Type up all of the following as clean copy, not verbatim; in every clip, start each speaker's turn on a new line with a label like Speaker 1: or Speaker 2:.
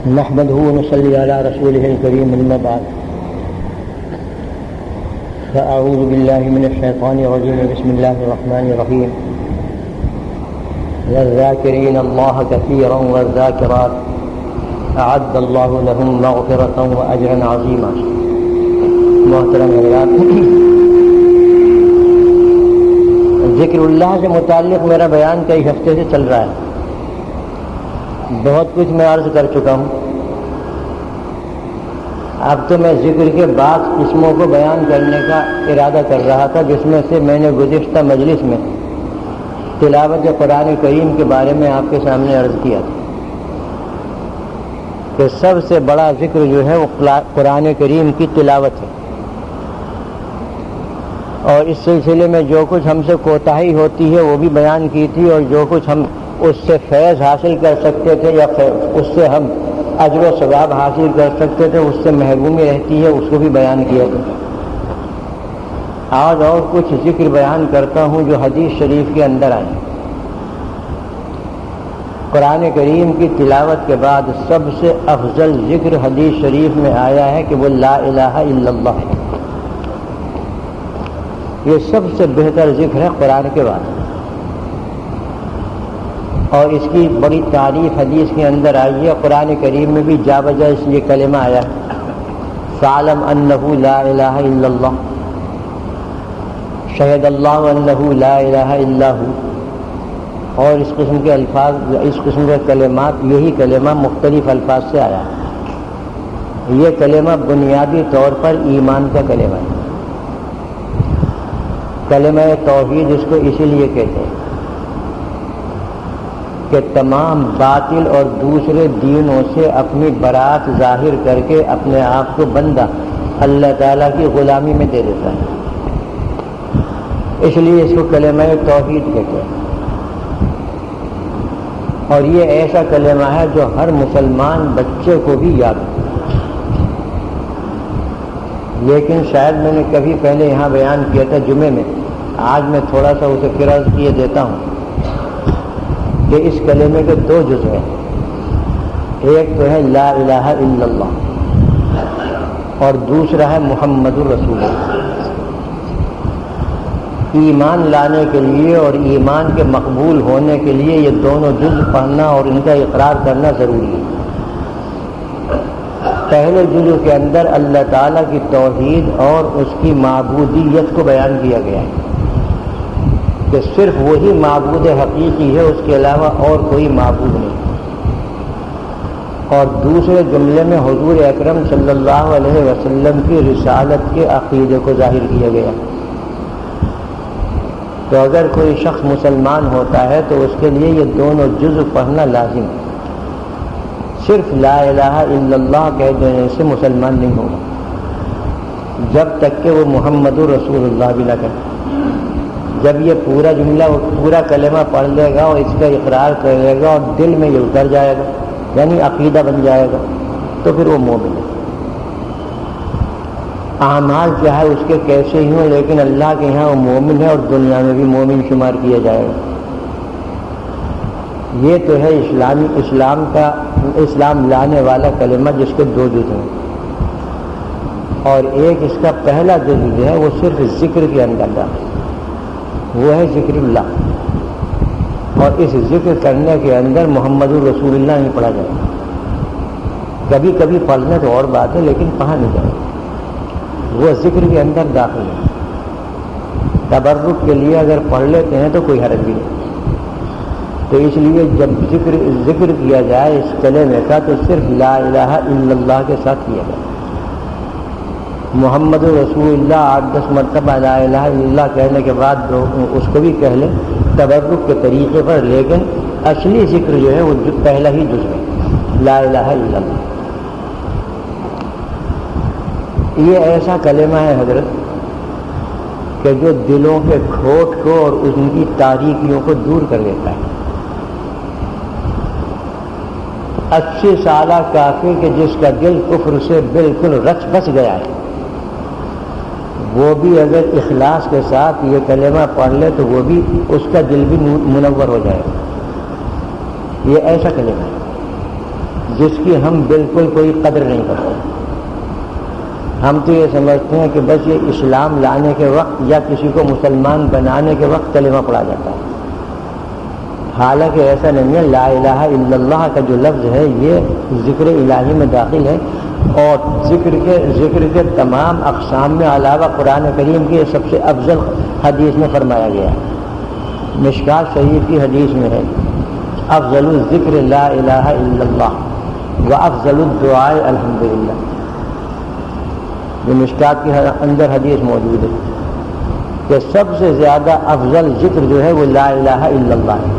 Speaker 1: نحمده ونصلي على رسوله الكريم أما بعد فأعوذ بالله من الشيطان الرجيم بسم الله الرحمن الرحيم والذاكرين الله كثيرا والذاكرات أعد الله لهم مغفرة وأجرا عظيما. محترم حضرات، ذکر اللہ سے متعلق میرا بیان کئی ہفتے سے چل رہا ہے. بہت کچھ میں عرض کر چکا ہوں. اب تو میں ذکر کے بعض قسموں کو بیان کرنے کا ارادہ کر رہا تھا، جس میں سے میں نے گزشتہ مجلس میں تلاوت قرآن کریم کے بارے میں آپ کے سامنے عرض کیا تھا کہ سب سے بڑا ذکر جو ہے وہ قرآن کریم کی تلاوت ہے، اور اس سلسلے میں جو کچھ ہم سے کوتاہی ہوتی ہے وہ بھی بیان کی تھی، اور جو کچھ ہم اس سے فیض حاصل کر سکتے تھے یا اس سے ہم اجر و ثواب حاصل کر سکتے تھے اس سے محرومی رہتی ہے، اس کو بھی بیان کیا تھا. آج اور کچھ ذکر بیان کرتا ہوں جو حدیث شریف کے اندر آئے. قرآن کریم کی تلاوت کے بعد سب سے افضل ذکر حدیث شریف میں آیا ہے کہ وہ لا الہ الا اللہ ہے. یہ سب سے بہتر ذکر ہے قرآن کے بعد، اور اس کی بڑی تعریف حدیث کے اندر آئی ہے. قرآن کریم میں بھی جا بجا اس لیے کلمہ آیا فَعْلَمْ أَنَّهُ لَا إِلَهَ إِلَّا اللَّهُ شَهِدَ اللَّهُ أَنَّهُ لَا إِلَهَ إِلَّا هُوَ. اور اس قسم کے الفاظ، اس قسم کے کلمات، یہی کلمہ مختلف الفاظ سے آیا ہے. یہ کلمہ بنیادی طور پر ایمان کا کلمہ ہے. کلمہ توحید اس کو اسی لیے کہتے ہیں کہ تمام باطل اور دوسرے دینوں سے اپنی برات ظاہر کر کے اپنے آپ کو بندہ اللہ تعالیٰ کی غلامی میں دے دیتا ہے. اس لیے اس کو کلمہ توحید کہتے ہیں. اور یہ ایسا کلمہ ہے جو ہر مسلمان بچے کو بھی یاد ہے. لیکن شاید میں نے کبھی پہلے یہاں بیان کیا تھا جمعے میں، آج میں تھوڑا سا اسے پھر عرض کیے دیتا ہوں کہ اس کلمے کے دو جز ہیں. ایک تو ہے لا الہ الا اللہ، اور دوسرا ہے محمد الرسول اللہ. ایمان لانے کے لیے اور ایمان کے مقبول ہونے کے لیے یہ دونوں جز پڑھنا اور ان کا اقرار کرنا ضروری ہے. پہلے جز کے اندر اللہ تعالیٰ کی توحید اور اس کی معبودیت کو بیان کیا گیا ہے کہ صرف وہی معبود حقیقی ہے، اس کے علاوہ اور کوئی معبود نہیں. اور دوسرے جملے میں حضور اکرم صلی اللہ علیہ وسلم کی رسالت کے عقیدے کو ظاہر کیا گیا. تو اگر کوئی شخص مسلمان ہوتا ہے تو اس کے لیے یہ دونوں جز پڑھنا لازم ہے. صرف لا الہ الا اللہ کہہ دینے سے مسلمان نہیں ہوگا جب تک کہ وہ محمد رسول اللہ بھی نہ کرے. جب یہ پورا جملہ، پورا کلمہ پڑھ لے گا اور اس کا اقرار کر لے گا اور دل میں یہ اتر جائے گا، یعنی عقیدہ بن جائے گا، تو پھر وہ مومن ہے. اعمال چاہے اس کے کیسے ہی ہوں، لیکن اللہ کے یہاں وہ مومن ہے اور دنیا میں بھی مومن شمار کیا جائے گا. یہ تو ہے اسلام لانے والا کلمہ جس کے دو جز ہیں. اور ایک اس کا پہلا جز جو ہے وہ صرف ذکر کے اندر داخل، وہ ہے ذکر اللہ. اور اس ذکر کرنے کے اندر محمد الرسول اللہ نہیں پڑھا جائے. کبھی کبھی پڑھنے تو اور بات ہے، لیکن پڑھا نہیں جائے. وہ ذکر کے اندر داخل ہے. تبرک کے لیے اگر پڑھ لیتے ہیں تو کوئی حرج بھی نہیں. تو اس لیے جب ذکر کیا جائے اس کلمے کا تو صرف لا الہ الا اللہ کے ساتھ کیا جائے. محمد رسول اللہ 8-10 مرتبہ لا الہ الا اللہ کہنے کے بعد اس کو بھی کہہ لیں تبرک کے طریقے پر، لیکن اصلی ذکر جو ہے وہ پہلا ہی جز ہے لا الہ الا اللہ. یہ ایسا کلمہ ہے حضرت کہ جو دلوں کے کھوٹ کو اور ان کی تاریکیوں کو دور کر دیتا ہے. 80 سالہ کافر کہ جس کا دل کفر سے بالکل رچ بس گیا ہے، وہ بھی اگر اخلاص کے ساتھ یہ کلمہ پڑھ لے تو وہ بھی اس کا دل بھی منور ہو جائے گا. یہ ایسا کلمہ ہے جس کی ہم بالکل کوئی قدر نہیں کرتے. ہم تو یہ سمجھتے ہیں کہ بس یہ اسلام لانے کے وقت یا کسی کو مسلمان بنانے کے وقت کلمہ پڑھا جاتا ہے. حالانکہ ایسا نہیں ہے. لا الہ الا اللہ کا جو لفظ ہے یہ ذکر الہی میں داخل ہے، اور ذکر کے تمام اقسام میں علاوہ قرآن کریم کی سب سے افضل حدیث میں فرمایا گیا ہے. مشکات شریف کی حدیث میں ہے افضل الذکر لا الہ الا اللہ وافضل الدعاء الحمدللہ. جو مشکات کے اندر حدیث موجود ہے کہ سب سے زیادہ افضل ذکر جو ہے وہ لا الہ الا اللہ ہے.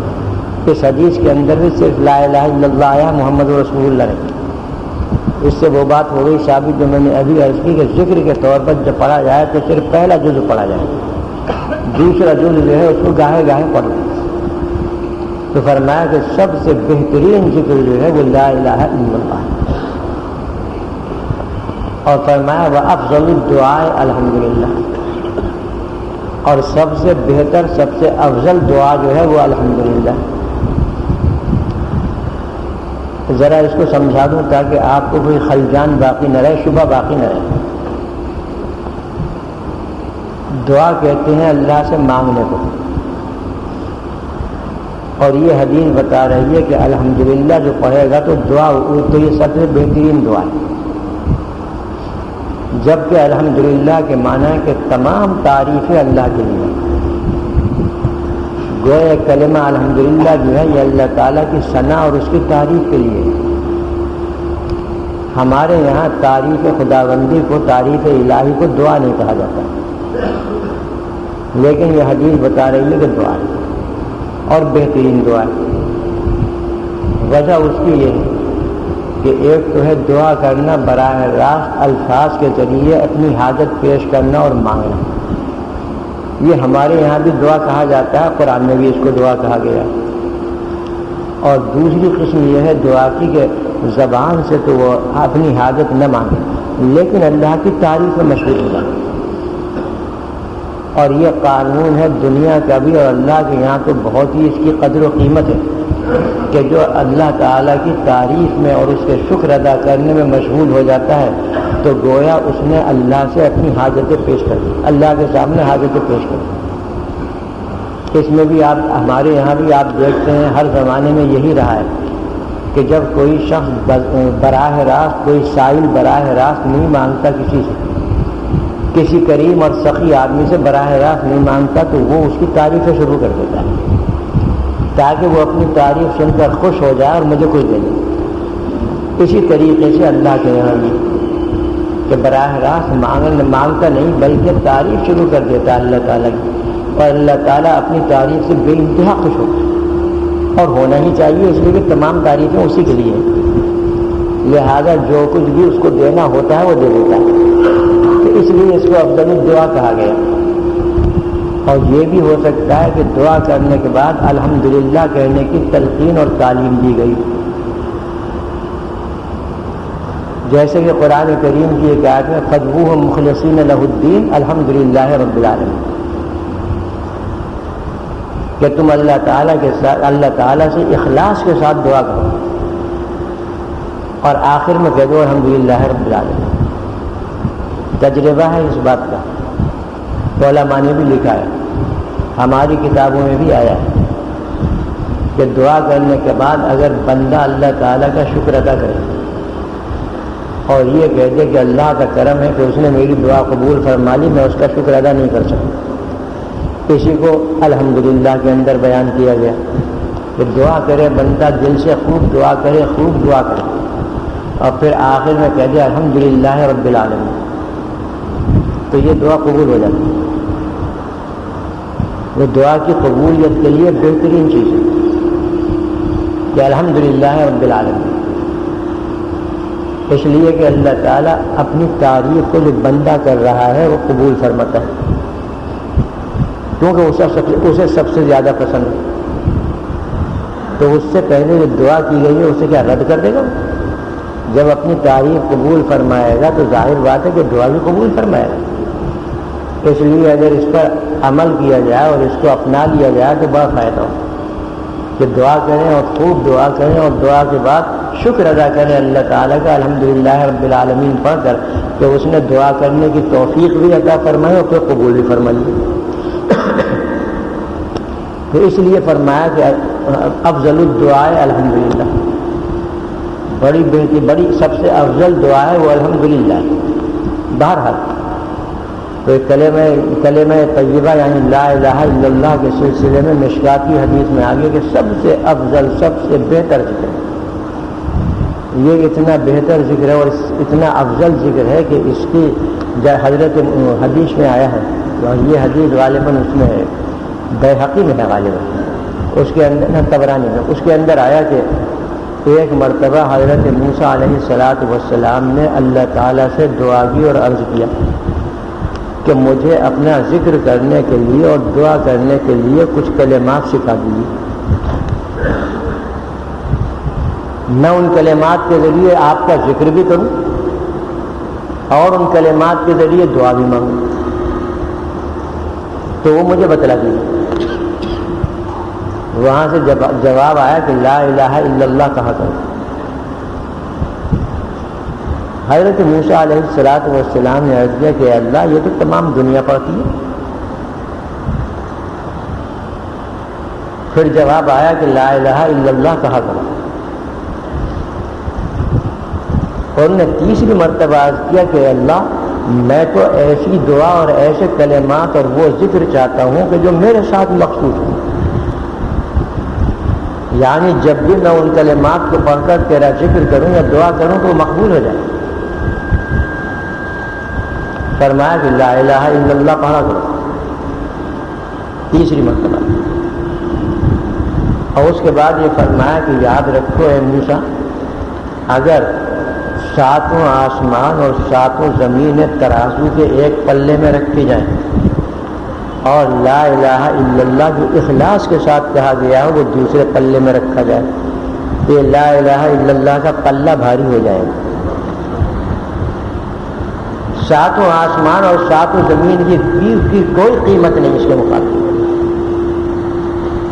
Speaker 1: اس حدیث کے اندر بھی صرف لا الہ الا اللہ آیا، محمد رسول اللہ نے. اس سے وہ بات ہو گئی ثابت جو میں نے ابھی عرض کی کہ ذکر کے طور پر جب پڑھا جائے تو صرف پہلا جز پڑھا جائے، دوسرا جز جو ہے اس کو گاہے گاہے پڑھ لیں. تو فرمایا کہ سب سے بہترین ذکر جو ہے وہ لا الہ الا اللہ ہے. اور فرمایا وافضل الدعاء الحمدللہ، اور سب سے بہتر سب سے افضل دعا جو ہے وہ الحمدللہ. ذرا اس کو سمجھا دوں تاکہ آپ کو کوئی خلجان باقی نہ رہے، شبہ باقی نہ رہے. دعا کہتے ہیں اللہ سے مانگنے کو، اور یہ حدیث بتا رہی ہے کہ الحمدللہ جو پڑھے گا تو دعا تو یہ سب سے بہترین دعا ہے. جبکہ الحمدللہ کے معنی ہے کہ تمام تعریفیں اللہ کے لیے. گویا کلمہ الحمدللہ جو ہے یہ اللہ تعالیٰ کی ثنا اور اس کی تعریف کے لیے. ہمارے یہاں تعریف خداوندی کو، تعریف الہی کو دعا نہیں کہا جاتا، لیکن یہ حدیث بتا رہی ہے کہ دعا ہے اور بہترین دعا ہے. وجہ اس کی یہ ہے کہ ایک تو ہے دعا کرنا براہ راست الفاظ کے ذریعے اپنی حاجت پیش کرنا اور مانگنا. یہ ہمارے یہاں بھی دعا کہا جاتا ہے، قرآن میں بھی اس کو دعا کہا گیا. اور دوسری قسم یہ ہے دعا کی کہ زبان سے تو وہ اپنی حاجت نہ مانگے لیکن اللہ کی تعریف میں مشغول ہو جائے. اور یہ قانون ہے دنیا کا بھی اور اللہ کے یہاں تو بہت ہی اس کی قدر و قیمت ہے کہ جو اللہ تعالیٰ کی تعریف میں اور اس کے شکر ادا کرنے میں مشغول ہو جاتا ہے تو گویا اس نے اللہ سے اپنی حاجتیں پیش کر دی، اللہ کے سامنے حاجتیں پیش کر دی. اس میں بھی آپ ہمارے یہاں بھی آپ دیکھتے ہیں ہر زمانے میں یہی رہا ہے کہ جب کوئی شخص براہ راست، کوئی سائل براہ راست نہیں مانگتا کسی سے، کسی کریم اور سخی آدمی سے براہ راست نہیں مانگتا تو وہ اس کی تعریفیں شروع کر دیتا ہے تاکہ وہ اپنی تعریف سن کر خوش ہو جائے اور مجھے کچھ دے دے. اسی طریقے سے اللہ کے یہاں بھی کہ براہ راست مانگتا نہیں بلکہ تعریف شروع کر دیتا اللہ تعالیٰ کی، اور اللہ تعالیٰ اپنی تعریف سے بے انتہا خوش ہوتا ہے اور ہونا ہی چاہیے، اس لیے کہ تمام تعریفیں اسی کے لیے ہیں. لہذا جو کچھ بھی اس کو دینا ہوتا ہے وہ دے دیتا ہے، تو اس لیے اس کو افضل الدعا کہا گیا. اور یہ بھی ہو سکتا ہے کہ دعا کرنے کے بعد الحمدللہ کہنے کی تلقین اور تعلیم دی گئی، جیسے کہ قرآن کریم کی ایک آیت میں فَادْعُوهُ مُخْلِصِينَ لَهُ الدِّينَ الحمدللہ رب العالمین، کہ تم اللہ تعالیٰ سے اخلاص کے ساتھ دعا کرو اور آخر میں کہہ دو الحمدللہ رب العالمین. تجربہ ہے اس بات کا، علماء نے بھی لکھا ہے، ہماری کتابوں میں بھی آیا ہے کہ دعا کرنے کے بعد اگر بندہ اللہ تعالیٰ کا شکر ادا کرے اور یہ کہہ دے کہ اللہ کا کرم ہے کہ اس نے میری دعا قبول فرما لی، میں اس کا شکر ادا نہیں کر سکتا، اسی کو الحمدللہ کے اندر بیان کیا گیا کہ دعا کرے بندہ دل سے، خوب دعا کرے، خوب دعا کرے اور پھر آخر میں کہہ دے الحمدللہ رب العالمین، تو یہ دعا قبول ہو جاتی ہے. وہ دعا کی قبولیت کے لیے بہترین چیز ہے کہ الحمدللہ رب العالمین، اس لیے کہ اللہ تعالیٰ اپنی تعریف کو جو بندہ کر رہا ہے وہ قبول فرماتا ہے کیونکہ اسے سب سے زیادہ پسند ہے. تو اس سے پہلے جو دعا کی گئی ہے اسے کیا رد کر دے گا؟ جب اپنی تعریف قبول فرمائے گا تو ظاہر بات ہے کہ دعا بھی قبول فرمائے گا. اس لیے اگر اس پر عمل کیا جائے اور اس کو اپنا لیا جائے تو بڑا فائدہ ہو کہ دعا کریں اور خوب دعا کریں اور دعا کے بعد شکر ادا کرے اللہ تعالیٰ کا الحمدللہ رب العالمین پڑھ کر کہ اس نے دعا کرنے کی توفیق بھی عطا فرمائی اور پھر قبول بھی فرمائی. تو اس لیے فرمایا کہ افضل الدعاء الحمدللہ، بڑی سب سے افضل دعا ہے وہ الحمدللہ. بہرحال تو کلمہ طیبہ یعنی لا الہ الا اللہ کے سلسلے میں مشکات کی حدیث میں آگے کہ سب سے افضل سب سے بہتر ذکر ہے. یہ اتنا بہتر ذکر ہے اور اتنا افضل ذکر ہے کہ اس کی حضرت حدیث میں آیا ہے، اور یہ حدیث غالباً اس میں ہے، بیہقی میں ہے غالباً، اس کے اندر طبرانی میں، اس کے اندر آیا کہ ایک مرتبہ حضرت موسیٰ علیہ السلام نے اللہ تعالیٰ سے دعا کی اور عرض کیا کہ مجھے اپنا ذکر کرنے کے لیے اور دعا کرنے کے لیے کچھ کلمات سکھا دیجیے، میں ان کلمات کے ذریعے آپ کا ذکر بھی کروں اور ان کلمات کے ذریعے دعا بھی مانگوں. تو وہ مجھے بتلا دیجیے. وہاں سے جواب آیا کہ لا الہ الا اللہ کہا کرو. حضرت موسیٰ علیہ السلام نے عرض کیا کہ اللہ یہ تو تمام دنیا پڑھتی ہے. پھر جواب آیا کہ لا الہ الا اللہ کہا کرو. اور انہوں نے تیسری مرتبہ عرض کیا کہ اللہ میں تو ایسی دعا اور ایسے کلمات اور وہ ذکر چاہتا ہوں کہ جو میرے ساتھ مخصوص ہوں، یعنی جب بھی میں ان کلمات کو پڑھ کر تیرا ذکر کروں یا دعا کروں تو وہ مقبول ہو جائے. فرمایا کہ لا الہ الا اللہ پڑھا کرو تیسری مرتبہ. اور اس کے بعد یہ فرمایا کہ یاد رکھو اے موسیٰ، اگر ساتوں آسمان اور ساتوں زمینیں ترازو کے ایک پلے میں رکھی جائیں اور لا الہ الا اللہ جو اخلاص کے ساتھ کہا گیا ہے وہ دوسرے پلے میں رکھا جائے، یہ لا الہ الا اللہ کا پلہ بھاری ہو جائے گا. ساتوں آسمان اور ساتوں زمین کی کوئی قیمت نہیں اس کے مقابلے،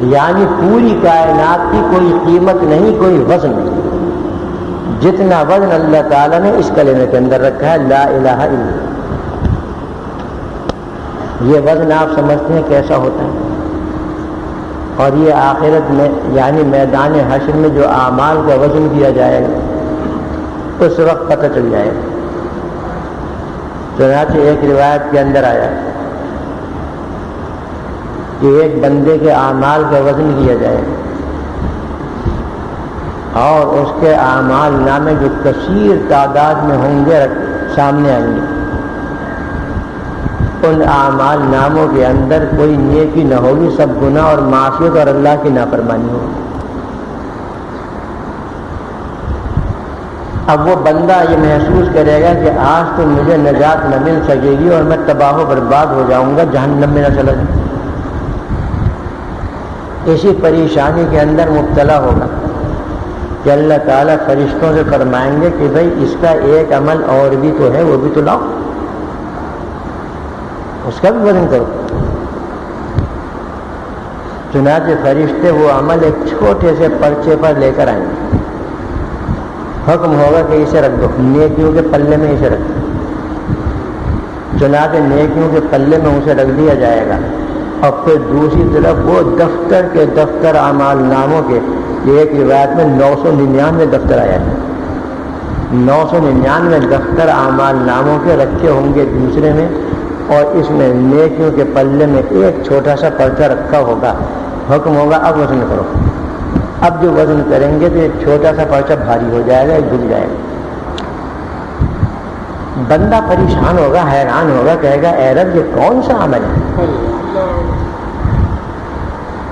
Speaker 1: یعنی پوری کائنات کی کوئی قیمت نہیں، کوئی وزن نہیں جتنا وزن اللہ تعالیٰ نے اس کلمے کے اندر رکھا ہے لا الہ الا اللہ. یہ وزن آپ سمجھتے ہیں کیسا ہوتا ہے؟ اور یہ آخرت میں یعنی میدان حشر میں جو اعمال کا وزن کیا جائے گا اس وقت پتہ چل جائے گا. چنانچہ ایک روایت کے اندر آیا کہ ایک بندے کے اعمال کا وزن کیا جائے گا اور اس کے اعمال نامے جو کثیر تعداد میں ہوں گے سامنے آئیں گے. ان اعمال ناموں کے اندر کوئی نیکی نہ ہوگی، سب گناہ اور معصیت اور اللہ کی نافرمانی ہوگی. اب وہ بندہ یہ محسوس کرے گا کہ آج تو مجھے نجات نہ مل سکے گی اور میں تباہ و برباد ہو جاؤں گا، جہنم میں نہ چلا جاؤں. اسی پریشانی کے اندر مبتلا ہوگا کہ اللہ تعالیٰ فرشتوں سے فرمائیں گے کہ بھئی اس کا ایک عمل اور بھی تو ہے، وہ بھی تو لاؤ، اس کا بھی وزن کرو. چنانچہ فرشتے وہ عمل ایک چھوٹے سے پرچے پر لے کر آئیں گے. حکم ہوگا کہ اسے رکھ دو، نیکیوں کے پلے میں اسے رکھ دو. چنانچہ نیکیوں کے پلے میں اسے رکھ دیا جائے گا اور پھر دوسری طرف وہ دفتر کے دفتر اعمال ناموں کے، یہ ایک روایت میں 999 دفتر آیا ہے، 999 دفتر اعمال ناموں کے رکھے ہوں گے دوسرے میں، اور اس میں نیکیوں کے پلے میں ایک چھوٹا سا پرچہ رکھا ہوگا. حکم ہوگا اب وزن کرو. اب جو وزن کریں گے تو ایک چھوٹا سا پرچہ بھاری ہو جائے گا، جھک جائے گا. بندہ پریشان ہوگا، حیران ہوگا، کہے گا اے رب یہ کون سا عمل ہے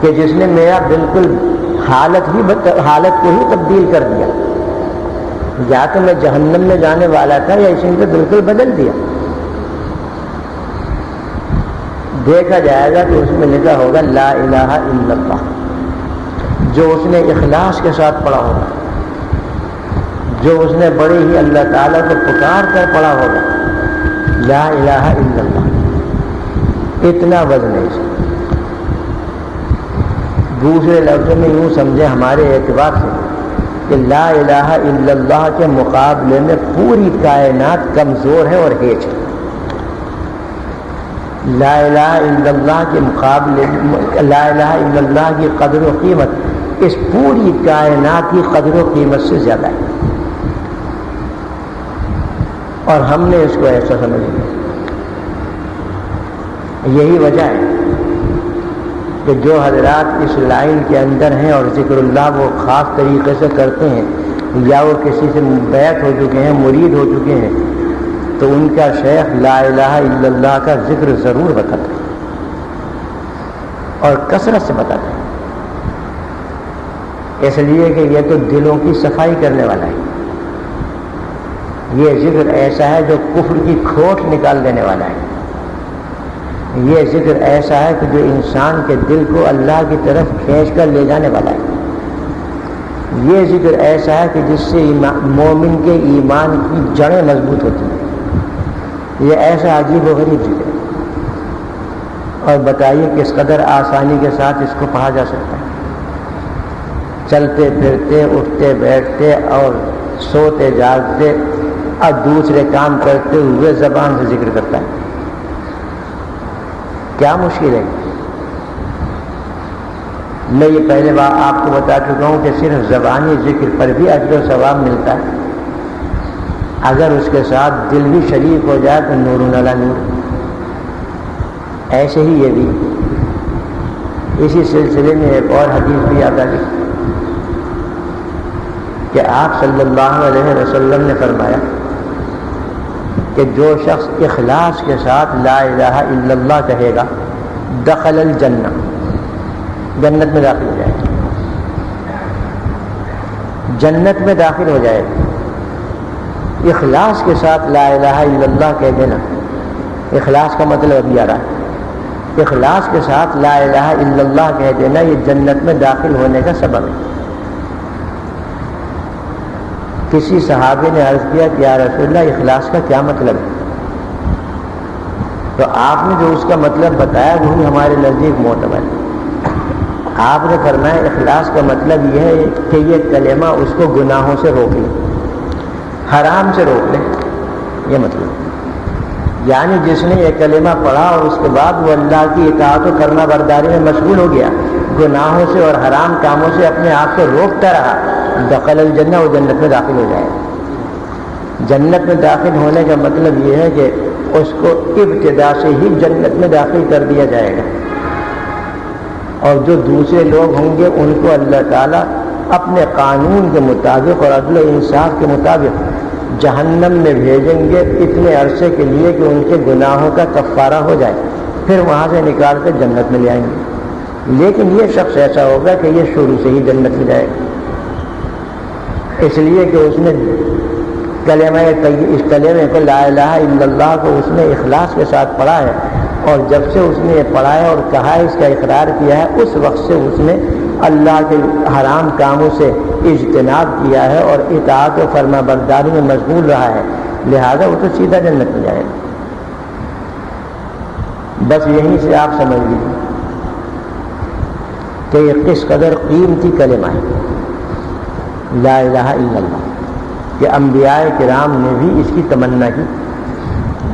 Speaker 1: کہ جس نے میرا بالکل حالت کو ہی تبدیل کر دیا. یا تو میں جہنم میں جانے والا تھا یا اس نے بالکل بدل دیا. دیکھا جائے گا کہ اس میں لکھا ہوگا لا الہ الا اللہ، جو اس نے اخلاص کے ساتھ پڑھا ہوگا، جو اس نے بڑے ہی اللہ تعالیٰ کو پکار کر پڑھا ہوگا لا الہ الا اللہ. اتنا وزن ہے اس کا. دوسرے لفظوں میں یوں سمجھے ہمارے اعتبار سے کہ لا الہ الا اللہ کے مقابلے میں پوری کائنات کمزور ہے اور ہیچ ہے. لا الہ الا اللہ کے مقابلے لا الہ الا اللہ کی قدر و قیمت اس پوری کائنات کی قدر و قیمت سے زیادہ ہے، اور ہم نے اس کو ایسا سمجھ لیا. یہی وجہ ہے کہ جو حضرات اس لائن کے اندر ہیں اور ذکر اللہ وہ خاص طریقے سے کرتے ہیں، یا وہ کسی سے بیعت ہو چکے ہیں، مرید ہو چکے ہیں، تو ان کا شیخ لا الہ الا اللہ کا ذکر ضرور بتاتا ہے اور کثرت سے بتاتا ہے، اس لیے کہ یہ تو دلوں کی صفائی کرنے والا ہے. یہ ذکر ایسا ہے جو کفر کی کھوٹ نکال دینے والا ہے. یہ ذکر ایسا ہے کہ جو انسان کے دل کو اللہ کی طرف کھینچ کر لے جانے والا ہے. یہ ذکر ایسا ہے کہ جس سے مومن کے ایمان کی جڑیں مضبوط ہوتی ہیں. یہ ایسا عجیب و غریب ذکر ہے، اور بتائیے کس قدر آسانی کے ساتھ اس کو پڑھا جا سکتا ہے. چلتے پھرتے، اٹھتے بیٹھتے اور سوتے جاگتے اور دوسرے کام کرتے ہوئے زبان سے ذکر کرتا ہے. کیا مشکل ہے؟ میں یہ پہلے بار آپ کو بتا چکا ہوں کہ صرف زبانی ذکر پر بھی اجر و ثواب ملتا ہے، اگر اس کے ساتھ دل بھی شریک ہو جائے تو نور علی نور. ایسے ہی یہ بھی اسی سلسلے میں ایک اور حدیث بھی یاد آ گئی کہ آپ صلی اللہ علیہ وسلم نے فرمایا کہ جو شخص اخلاص کے ساتھ لا الہ الا اللہ کہے گا دخل الجنہ، جنت میں داخل ہو جائے گا. جنت میں داخل ہو جائے گا. اخلاص کے ساتھ لا الہ الا اللہ کہہ دینا، اخلاص کا مطلب ابھی آ رہا ہے. اخلاص کے ساتھ لا الہ الا اللہ کہہ دینا یہ جنت میں داخل ہونے کا سبب ہے. کسی صحابی نے عرض کیا کہ یا رسول اللہ اخلاص کا کیا مطلب ہے؟ تو آپ نے جو اس کا مطلب بتایا وہی ہمارے نزدیک معتبر ہے. آپ نے فرمایا اخلاص کا مطلب یہ ہے کہ یہ کلمہ اس کو گناہوں سے روک لے، حرام سے روک لے. یہ مطلب یعنی جس نے یہ کلمہ پڑھا اور اس کے بعد وہ اللہ کی اطاعت و فرما برداری میں مشغول ہو گیا، گناہوں سے اور حرام کاموں سے اپنے آپ کو روکتا رہا، دخل الجنہ، وہ جنت میں داخل ہو جائے. جنت میں داخل ہونے کا مطلب یہ ہے کہ اس کو ابتدا سے ہی جنت میں داخل کر دیا جائے گا، اور جو دوسرے لوگ ہوں گے ان کو اللہ تعالیٰ اپنے قانون کے مطابق اور عدل و انصاف کے مطابق جہنم میں بھیجیں گے اتنے عرصے کے لیے کہ ان کے گناہوں کا کفارہ ہو جائے، پھر وہاں سے نکال کر جنت میں لے آئیں گے. لیکن یہ شخص ایسا ہوگا کہ یہ شروع سے ہی جنت میں جائے گا، اس لیے کہ اس نے اس کلمے کو لا الہ الا اللہ کو اس نے اخلاص کے ساتھ پڑھا ہے، اور جب سے اس نے یہ پڑھا ہے اور کہا ہے، اس کا اقرار کیا ہے، اس وقت سے اس نے اللہ کے حرام کاموں سے اجتناب کیا ہے اور اطاعت و فرما برداری میں مشغول رہا ہے، لہذا وہ تو سیدھا جنت میں جائے گا. بس یہیں سے آپ سمجھ لیجیے کہ یہ کس قدر قیمتی کلمہ ہے لا الہ الا اللہ، کہ انبیاء کرام نے بھی اس کی تمنا کی.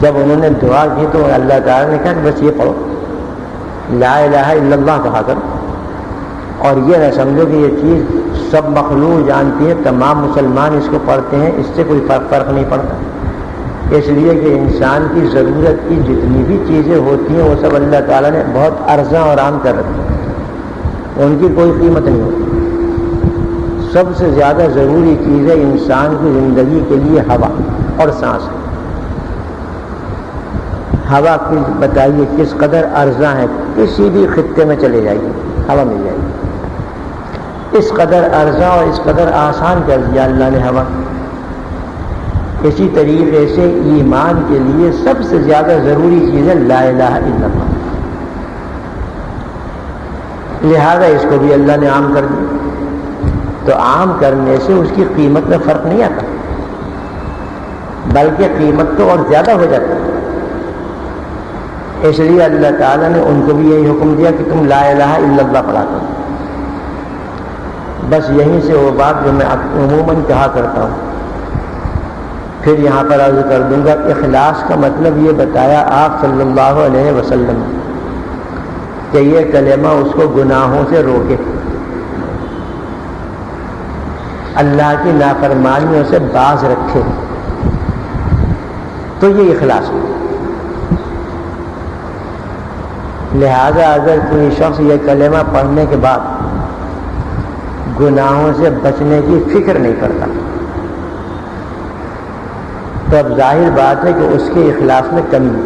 Speaker 1: جب انہوں نے دعا کی تو اللہ تعالیٰ نے کہا کہ بس یہ پڑھو، لا الہ الا اللہ کہا کرو، اور یہ نہ سمجھو کہ یہ چیز سب مخلوق جانتی ہے، تمام مسلمان اس کو پڑھتے ہیں، اس سے کوئی فرق نہیں پڑتا. اس لیے کہ انسان کی ضرورت کی جتنی بھی چیزیں ہوتی ہیں وہ سب اللہ تعالیٰ نے بہت ارزاں اور عام کر رکھی ہیں، ان کی کوئی قیمت نہیں ہوتی. سب سے زیادہ ضروری چیز ہے انسان کی زندگی کے لیے ہوا اور سانس. ہوا کی بتائیے کس قدر ارزاں ہے، کسی بھی خطے میں چلے جائیے ہوا مل جائے گی. اس قدر ارزاں اور اس قدر آسان کر دیا اللہ نے ہوا. اسی طریقے سے ایمان کے لیے سب سے زیادہ ضروری چیز ہے لا الہ الا اللہ، لہذا اس کو بھی اللہ نے عام کر دیا. تو عام کرنے سے اس کی قیمت میں فرق نہیں آتا، بلکہ قیمت تو اور زیادہ ہو جاتا ہے. اس لیے اللہ تعالیٰ نے ان کو بھی یہی حکم دیا کہ تم لا الہ الا اللہ پڑھا کرو. بس یہیں سے وہ بات جو میں عموماً کہا کرتا ہوں پھر یہاں پر عرض کر دوں گا. اخلاص کا مطلب یہ بتایا آپ صلی اللہ علیہ وسلم کہ یہ کلمہ اس کو گناہوں سے روکے، اللہ کی نافرمانیوں سے باز رکھے، تو یہ اخلاص ہے. لہذا اگر کوئی شخص یہ کلمہ پڑھنے کے بعد گناہوں سے بچنے کی فکر نہیں کرتا تو اب ظاہر بات ہے کہ اس کے اخلاص میں کمی ہے.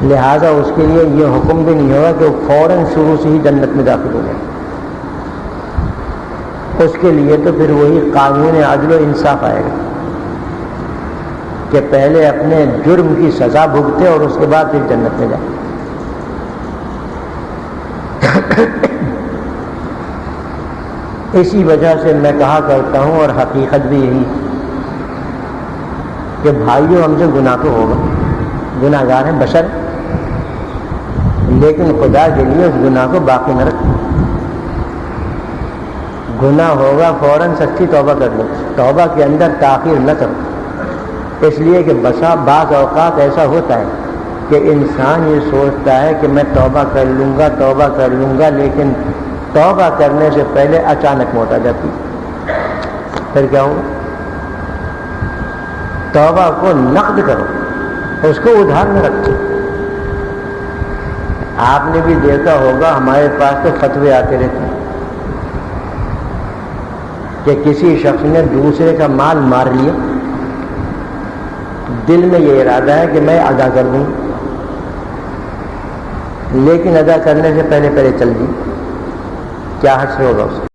Speaker 1: لہذا اس کے لیے یہ حکم بھی نہیں ہوگا کہ وہ فوراً شروع سے ہی جنت میں داخل ہو جائے. اس کے لیے تو پھر وہی قانون عدل و انصاف آئے گا کہ پہلے اپنے جرم کی سزا بھگتے اور اس کے بعد پھر جنت میں جائے. اسی وجہ سے میں کہا کرتا ہوں اور حقیقت بھی یہی کہ بھائیوں ہم سے گناہ تو ہوگا، گناہ گار ہیں، بشر، لیکن خدا کے لیے اس گناہ کو باقی نہ رکھیں. گناہ ہوگا فوراً سچی توبہ کر لو، توبہ کے اندر تاخیر نہ کرو. اس لیے کہ بعض اوقات ایسا ہوتا ہے کہ انسان یہ سوچتا ہے کہ میں توبہ کر لوں گا لیکن توبہ کرنے سے پہلے اچانک موت آ جاتی، پھر کیا ہو؟ توبہ کو نقد کرو، اس کو ادھار میں رکھو. آپ نے بھی دیکھا ہوگا ہمارے پاس تو فتوے آتے رہتے ہیں کہ کسی شخص نے دوسرے کا مال مار لیا، دل میں یہ ارادہ ہے کہ میں ادا کر دوں، لیکن ادا کرنے سے پہلے چل دی، کیا حد سے ہوگا اس